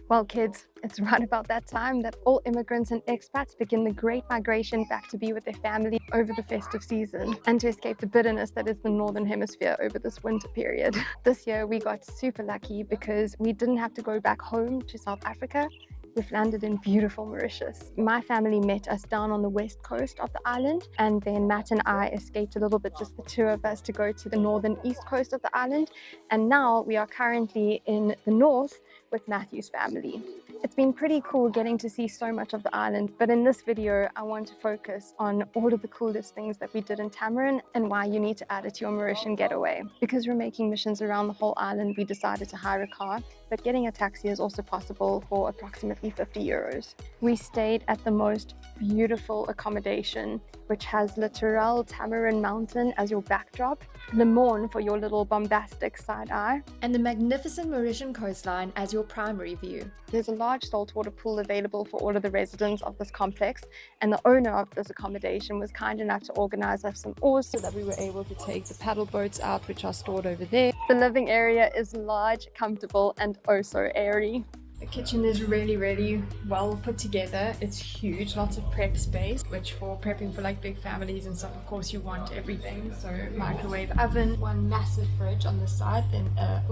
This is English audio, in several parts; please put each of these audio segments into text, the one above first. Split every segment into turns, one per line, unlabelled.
Well, kids, it's right about that time that all immigrants and expats begin the great migration back to be with their family over the festive season and to escape the bitterness that is the Northern Hemisphere over this winter period. This year, we got super lucky because we didn't have to go back home to South Africa. We've landed in beautiful Mauritius. My family met us down on the west coast of the island, and then Matt and I escaped a little bit, just the two of us, to go to the northern east coast of the island. And now we are currently in the north with Matthew's family. It's been pretty cool getting to see so much of the island, but in this video, I want to focus on all of the coolest things that we did in Tamarin and why you need to add it to your Mauritian getaway. Because we're making missions around the whole island, we decided to hire a car, but getting a taxi is also possible for approximately 50 euros. We stayed at the most beautiful accommodation, which has literal Tamarin Mountain as your backdrop, the Morne for your little bombastic side eye,
and the magnificent Mauritian coastline as your primary view.
There's a large saltwater pool available for all of the residents of this complex, and the owner of this accommodation was kind enough to organize us some oars so that we were able to take the paddle boats out, which are stored over there. The living area is large, comfortable, and oh so airy. The kitchen is really well put together. It's huge, lots of prep space, which for prepping for like big families and stuff, of course you want everything. So microwave oven, one massive fridge on the side, then a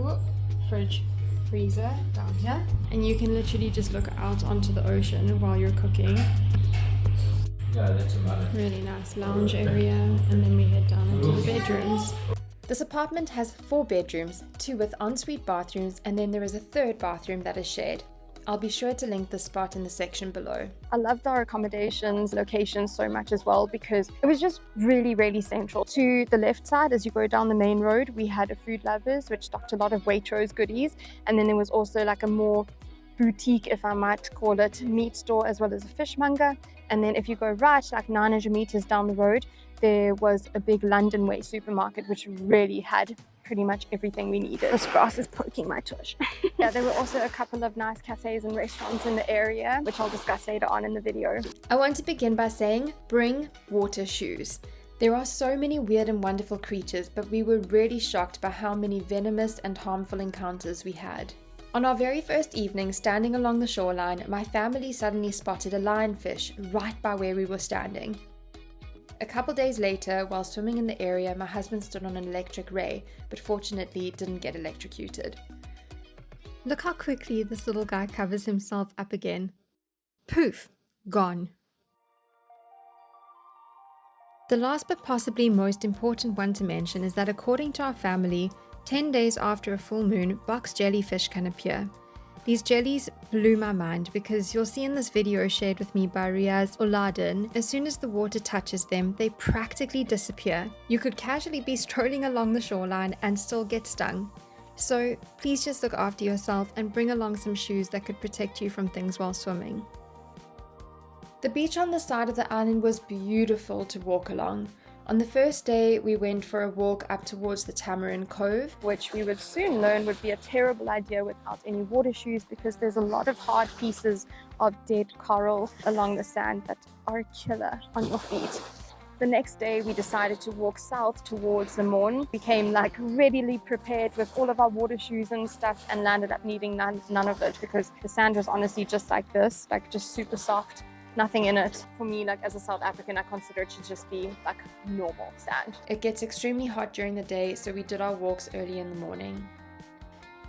fridge freezer down here. And you can literally just look out onto the ocean while you're cooking.
Yeah, that's a
really nice lounge area, and then we head down into the bedrooms.
This apartment has 4 bedrooms, 2 with ensuite bathrooms, and then there is a third bathroom that is shared. I'll be sure to link this spot in the section below.
I loved our accommodations location so much as well because it was just really central. To the left side, as you go down the main road, we had a Food Lovers, which stocked a lot of Waitrose goodies, and then there was also like a more boutique, if I might call it, meat store as well as a fishmonger. And then if you go right, like 900 meters down the road, there was a big London Way supermarket, which really had pretty much everything we needed. This grass is poking my tush. Yeah, there were also a couple of nice cafes and restaurants in the area, which I'll discuss later on in the video.
I want to begin by saying, bring water shoes. There are so many weird and wonderful creatures, but we were really shocked by how many venomous and harmful encounters we had. On our very first evening standing along the shoreline, my family suddenly spotted a lionfish right by where we were standing. A couple days later, while swimming in the area, my husband stood on an electric ray, but fortunately didn't get electrocuted.
Look how quickly this little guy covers himself up again. Poof! Gone. The last but possibly most important one to mention is that according to our family, 10 days after a full moon, box jellyfish can appear. These jellies blew my mind because you'll see in this video shared with me by Riaz Oladin, as soon as the water touches them, they practically disappear. You could casually be strolling along the shoreline and still get stung. So please just look after yourself and bring along some shoes that could protect you from things while swimming.
The beach on the side of the island was beautiful to walk along. On the first day, we went for a walk up towards the Tamarin Cove,
which we would soon learn would be a terrible idea without any water shoes because there's a lot of hard pieces of dead coral along the sand that are a killer on your feet. The next day, we decided to walk south towards the Morne. We came like readily prepared with all of our water shoes and stuff and landed up needing none of it because the sand was honestly just like this, like just super soft. Nothing in it. For me, like as a South African, I consider it to just be like normal sand.
It gets extremely hot during the day, so we did our walks early in the morning.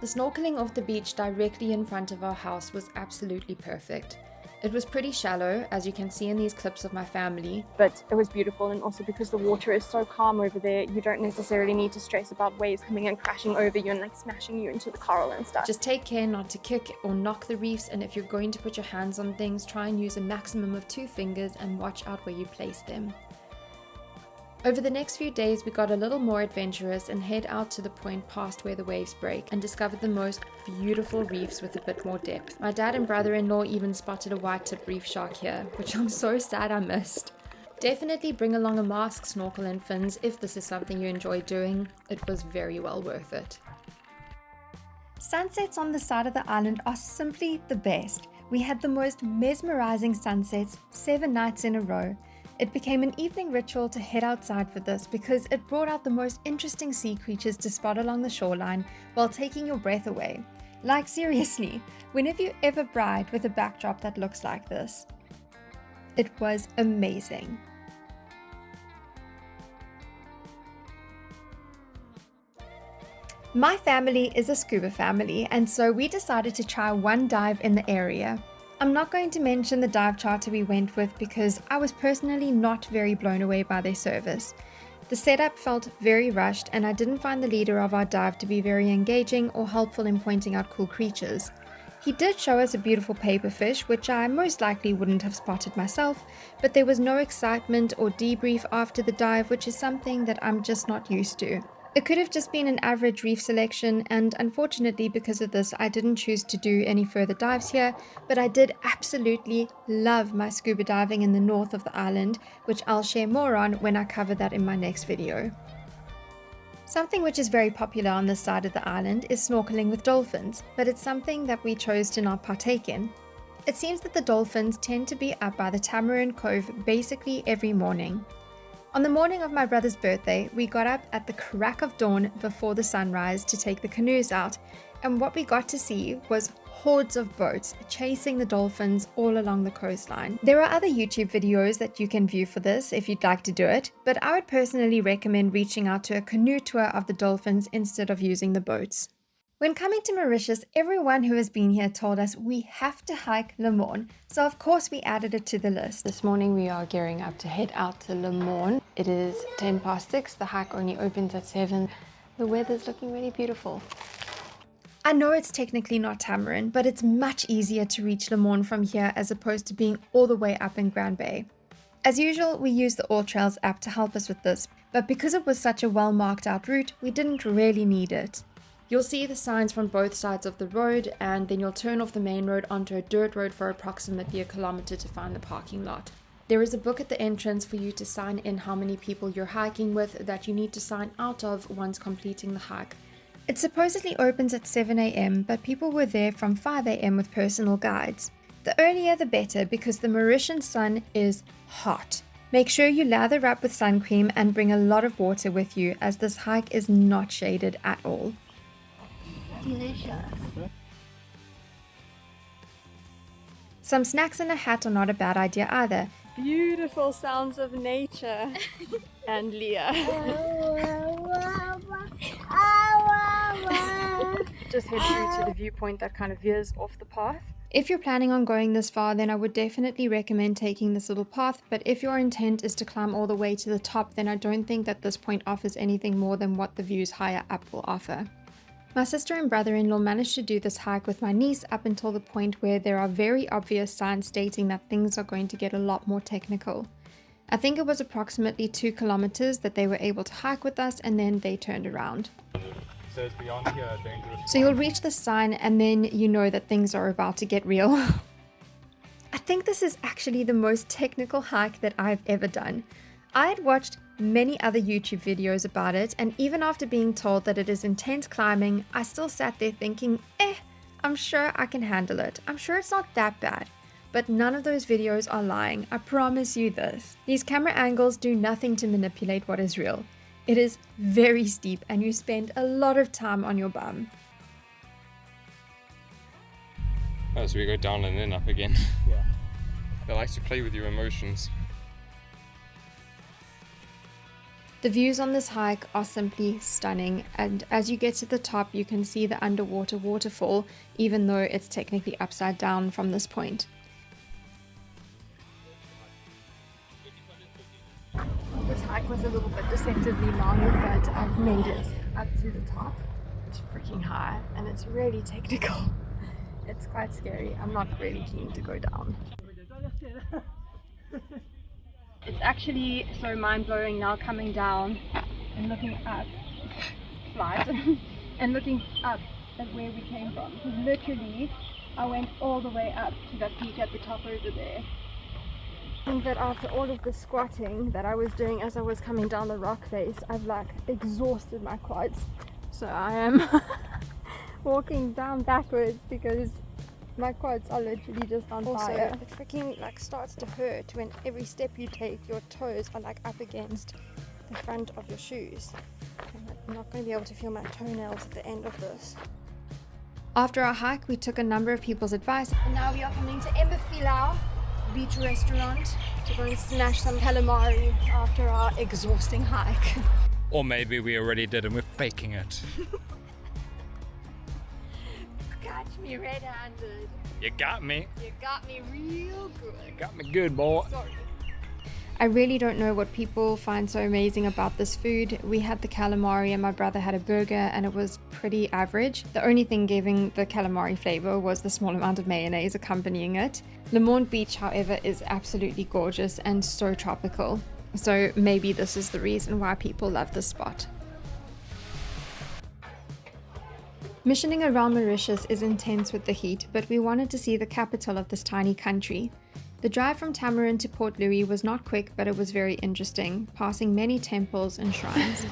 The snorkelling off the beach directly in front of our house was absolutely perfect. It was pretty shallow, as you can see in these clips of my family.
But it was beautiful, and also because the water is so calm over there, you don't necessarily need to stress about waves coming and crashing over you and like smashing you into the coral and stuff.
Just take care not to kick or knock the reefs, and if you're going to put your hands on things, try and use a maximum of 2 fingers and watch out where you place them. Over the next few days, we got a little more adventurous and head out to the point past where the waves break and discovered the most beautiful reefs with a bit more depth. My dad and brother-in-law even spotted a white-tip reef shark here, which I'm so sad I missed. Definitely bring along a mask, snorkel and fins if this is something you enjoy doing. It was very well worth it.
Sunsets on the side of the island are simply the best. We had the most mesmerizing sunsets 7 nights in a row. It became an evening ritual to head outside for this because it brought out the most interesting sea creatures to spot along the shoreline while taking your breath away. Like seriously, when have you ever bride with a backdrop that looks like this? It was amazing. My family is a scuba family, and so we decided to try one dive in the area. I'm not going to mention the dive charter we went with because I was personally not very blown away by their service. The setup felt very rushed, and I didn't find the leader of our dive to be very engaging or helpful in pointing out cool creatures. He did show us a beautiful paperfish, which I most likely wouldn't have spotted myself, but there was no excitement or debrief after the dive, which is something that I'm just not used to. It could have just been an average reef selection, and unfortunately because of this I didn't choose to do any further dives here, but I did absolutely love my scuba diving in the north of the island, which I'll share more on when I cover that in my next video. Something which is very popular on this side of the island is snorkeling with dolphins, but it's something that we chose to not partake in. It seems that the dolphins tend to be up by the Tamarin Cove basically every morning. On the morning of my brother's birthday, we got up at the crack of dawn before the sunrise to take the canoes out, and what we got to see was hordes of boats chasing the dolphins all along the coastline. There are other YouTube videos that you can view for this if you'd like to do it, but I would personally recommend reaching out to a canoe tour of the dolphins instead of using the boats. When coming to Mauritius, everyone who has been here told us we have to hike Le Morne, so of course we added it to the list.
This morning we are gearing up to head out to Le Morne. It is 6:10. The hike only opens at 7. The weather's looking really beautiful.
I know it's technically not Tamarin, but it's much easier to reach Le Morne from here as opposed to being all the way up in Grand Bay. As usual, we used the All Trails app to help us with this, but because it was such a well marked out route, we didn't really need it.
You'll see the signs from both sides of the road, and then you'll turn off the main road onto a dirt road for approximately 1 kilometer to find the parking lot. There is a book at the entrance for you to sign in how many people you're hiking with that you need to sign out of once completing the hike.
It supposedly opens at 7 a.m, but people were there from 5 a.m. with personal guides. The earlier the better because the Mauritian sun is hot. Make sure you lather up with sun cream and bring a lot of water with you as this hike is not shaded at all.
Delicious.
Some snacks and a hat are not a bad idea either.
Beautiful sounds of nature. And Leah. Just head through to the viewpoint that kind of veers off the path.
If you're planning on going this far, then I would definitely recommend taking this little path, but if your intent is to climb all the way to the top, then I don't think that this point offers anything more than what the views higher up will offer. My sister and brother-in-law managed to do this hike with my niece up until the point where there are very obvious signs stating that things are going to get a lot more technical. I think it was approximately 2 kilometers that they were able to hike with us, and then they turned around.
So it's beyond here, dangerous.
So you'll reach the sign and then you know that things are about to get real. I think this is actually the most technical hike that I've ever done. I had watched many other YouTube videos about it, and even after being told that it is intense climbing, I still sat there thinking, I'm sure I can handle it. I'm sure it's not that bad. But none of those videos are lying, I promise you this. These camera angles do nothing to manipulate what is real. It is very steep and you spend a lot of time on your bum.
Oh, so we go down and then up again.
Yeah.
They like to play with your emotions.
The views on this hike are simply stunning, and as you get to the top you can see the underwater waterfall, even though it's technically upside down from this point.
This hike was a little bit deceptively long, but I've made it up to the top. It's freaking high and it's really technical. It's quite scary. I'm not really keen to go down. It's actually so mind-blowing now coming down and looking up, flies, and looking up at where we came from. Because literally, I went all the way up to that peak at the top over there. I think that after all of the squatting that I was doing as I was coming down the rock face, I've like exhausted my quads. So I am walking down backwards because my quads are literally just on fire. It freaking like starts to hurt when every step you take, your toes are like up against the front of your shoes. I'm not going to be able to feel my toenails at the end of this.
After our hike, we took a number of people's advice, and now we are coming to Emba Filao beach restaurant to go and smash some calamari after our exhausting hike.
Or maybe we already did and we're faking it.
Catch me red-handed.
You got me.
You got me real good.
You got me good, boy.
Sorry. I really don't know what people find so amazing about this food. We had the calamari and my brother had a burger and it was pretty average. The only thing giving the calamari flavor was the small amount of mayonnaise accompanying it. The Morne beach, however, is absolutely gorgeous and so tropical. So maybe this is the reason why people love this spot. Missioning around Mauritius is intense with the heat, but we wanted to see the capital of this tiny country. The drive from Tamarin to Port Louis was not quick, but it was very interesting, passing many temples and shrines.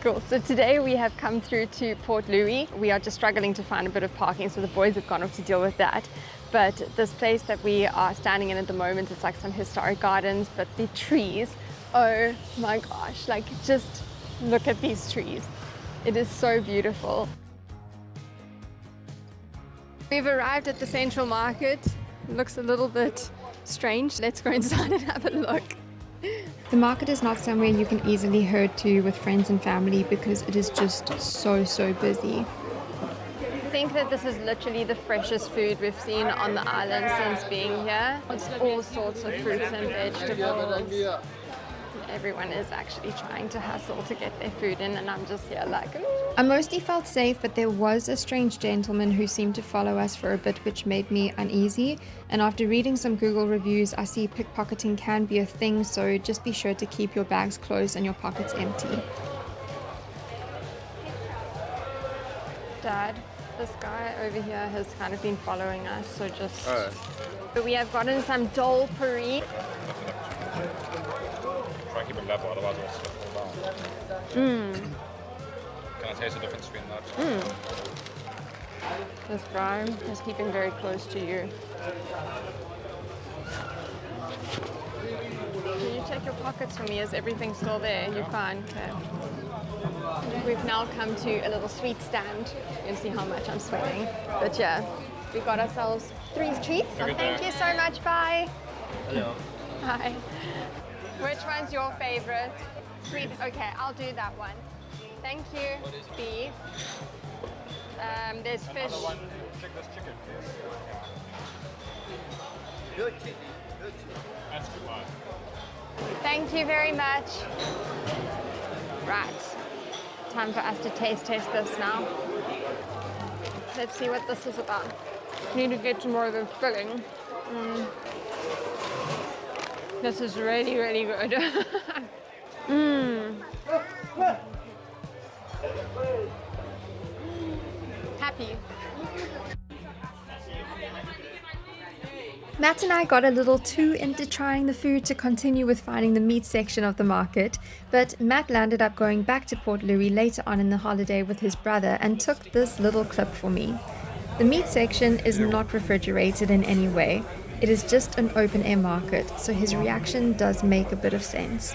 Cool, so today we have come through to Port Louis. We are just struggling to find a bit of parking, so the boys have gone off to deal with that. But this place that we are standing in at the moment, it's like some historic gardens, but the trees, oh my gosh, like just look at these trees. It is so beautiful. We've arrived at the central market. It looks a little bit strange. Let's go inside and have a look.
The market is not somewhere you can easily herd to with friends and family because it is just so busy.
I think that this is literally the freshest food we've seen on the island since being here. It's all sorts of fruits and vegetables. Everyone is actually trying to hustle to get their food in, and I'm just here like, ooh.
I mostly felt safe, but there was a strange gentleman who seemed to follow us for a bit, which made me uneasy. And after reading some Google reviews, I see pickpocketing can be a thing, so just be sure to keep your bags closed and your pockets empty.
Dad, this guy over here has kind of been following us, so just... But we have gotten some dolphins.
Try and keep it level, otherwise it'll slip all down. Can I taste the difference between that?
This guy is keeping very close to you. Can you check your pockets for me? Is everything still there? You're fine? Okay. We've now come to a little sweet stand. You can see how much I'm sweating. But yeah, we got ourselves 3 treats. So thank you so much. Bye.
Hello.
Hi. Which one's your favorite? Sweet. Okay, I'll do that one. Thank you. Beef. There's fish.
Check this chicken, please.
Good chicken. Good chicken.
That's Scuba.
Thank you very much. Right. Time for us to taste test this now. Let's see what this is about. Need to get some more of the filling. This is really, really good. Happy.
Matt and I got a little too into trying the food to continue with finding the meat section of the market, but Matt landed up going back to Port Louis later on in the holiday with his brother and took this little clip for me. The meat section is not refrigerated in any way. It is just an open-air market, so his reaction does make a bit of sense.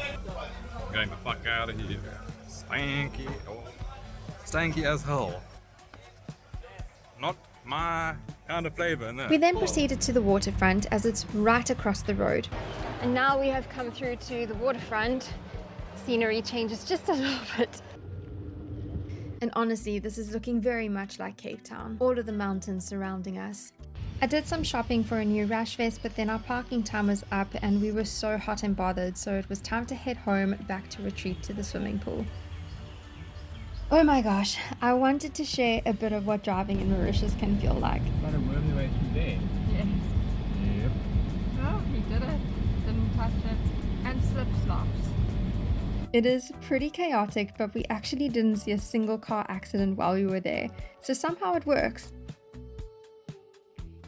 Getting the fuck out of here. Stanky. Oh. Stanky as hell. Not my kind of flavor in there.
We then proceeded to the waterfront as it's right across the road.
And now we have come through to the waterfront. Scenery changes just a little bit.
And honestly, this is looking very much like Cape Town. All of the mountains surrounding us. I did some shopping for a new rash vest, but then our parking time was up and we were so hot and bothered, so it was time to head home back to retreat to the swimming pool. Oh my gosh, I wanted to share a bit of what driving in Mauritius can feel like.
Got to worm the way through there.
Yes.
Yep.
Oh, he did it. Didn't touch it. And slip slops.
It is pretty chaotic, but we actually didn't see a single car accident while we were there, so somehow it works.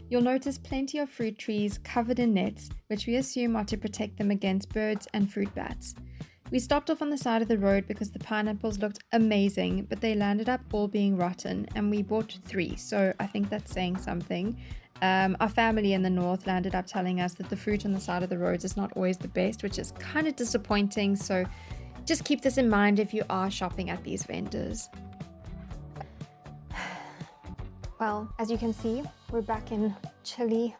You'll notice plenty of fruit trees covered in nets, which we assume are to protect them against birds and fruit bats. We stopped off on the side of the road because the pineapples looked amazing, but they landed up all being rotten, and we bought 3, so I think that's saying something. Our family in the north landed up telling us that the fruit on the side of the roads is not always the best, which is kind of disappointing, so just keep this in mind if you are shopping at these vendors.
Well, as you can see, we're back in chilly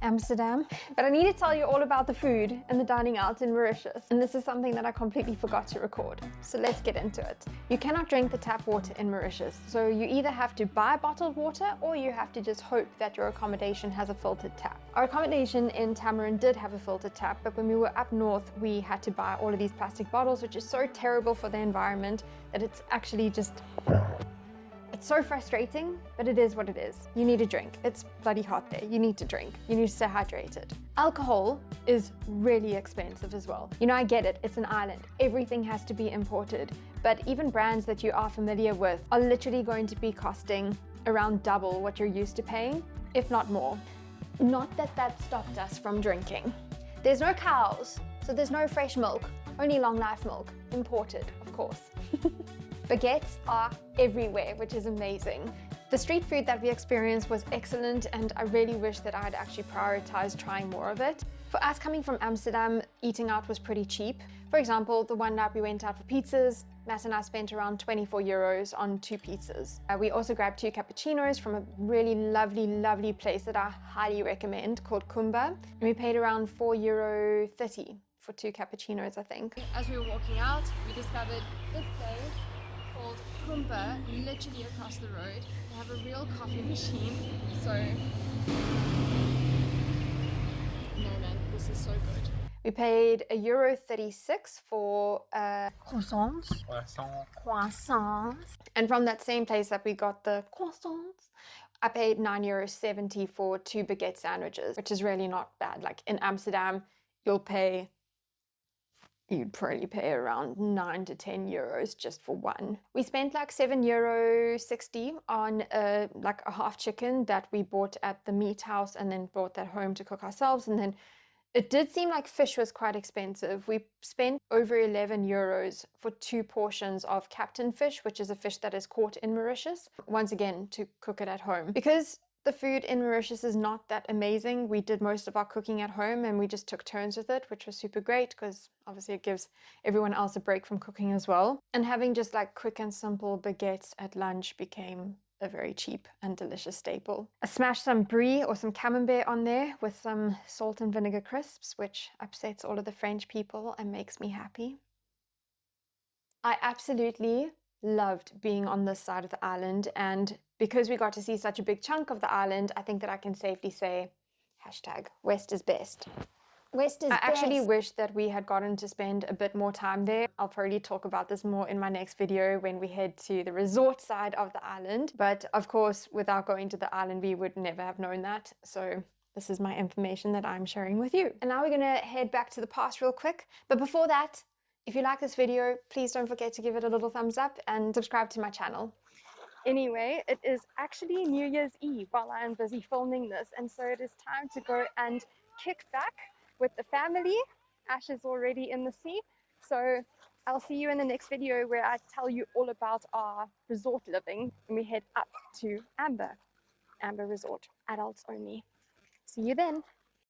Amsterdam, but I need to tell you all about the food and the dining out in Mauritius, and this is something that I completely forgot to record, so let's get into it. You cannot drink the tap water in Mauritius, so you either have to buy bottled water or you have to just hope that your accommodation has a filtered tap. Our accommodation in Tamarin did have a filtered tap, but when we were up north we had to buy all of these plastic bottles, which is so terrible for the environment that it's actually just... It's so frustrating, but it is what it is. You need a drink. It's bloody hot there. You need to drink. You need to stay hydrated. Alcohol is really expensive as well. You know, I get it. It's an island. Everything has to be imported. But even brands that you are familiar with are literally going to be costing around double what you're used to paying, if not more. Not that that stopped us from drinking. There's no cows, so there's no fresh milk. Only long life milk. Imported, of course. Baguettes are everywhere, which is amazing. The street food that we experienced was excellent, and I really wish that I had actually prioritized trying more of it. For us coming from Amsterdam, eating out was pretty cheap. For example, the one night we went out for pizzas, Matt and I spent around 24 euros on 2 pizzas. We also grabbed 2 cappuccinos from a really lovely place that I highly recommend called Scuba. And we paid around €4.30 for 2 cappuccinos, I think. As we were walking out, we discovered this place called Emba, literally across the road. They have a real coffee machine, so... No man, this is so good. We paid €1.36 for croissants. And from that same place that we got the croissants, I paid €9.70 for 2 baguette sandwiches, which is really not bad. Like in Amsterdam, you'd probably pay around 9 to 10 euros just for one. We spent like €7.60 on like a half chicken that we bought at the meat house and then brought that home to cook ourselves. And then it did seem like fish was quite expensive. We spent over 11 euros for 2 portions of captain fish, which is a fish that is caught in Mauritius, once again to cook it at home. Because the food in Mauritius is not that amazing, we did most of our cooking at home and we just took turns with it, which was super great because obviously it gives everyone else a break from cooking as well. And having just like quick and simple baguettes at lunch became a very cheap and delicious staple. I smashed some brie or some camembert on there with some salt and vinegar crisps, which upsets all of the French people and makes me happy. I absolutely loved being on this side of the island, and because we got to see such a big chunk of the island, I think that I can safely say #West is best. West is best. I actually wish that we had gotten to spend a bit more time there. I'll probably talk about this more in my next video when we head to the resort side of the island. But of course, without going to the island, we would never have known that. So this is my information that I'm sharing with you. And now we're gonna head back to the past real quick. But before that, if you like this video, please don't forget to give it a little thumbs up and subscribe to my channel. Anyway, it is actually New Year's Eve while I am busy filming this, and so it is time to go and kick back with the family. Ash is already in the sea, so I'll see you in the next video where I tell you all about our resort living and we head up to Emba Resort, adults only. See you then.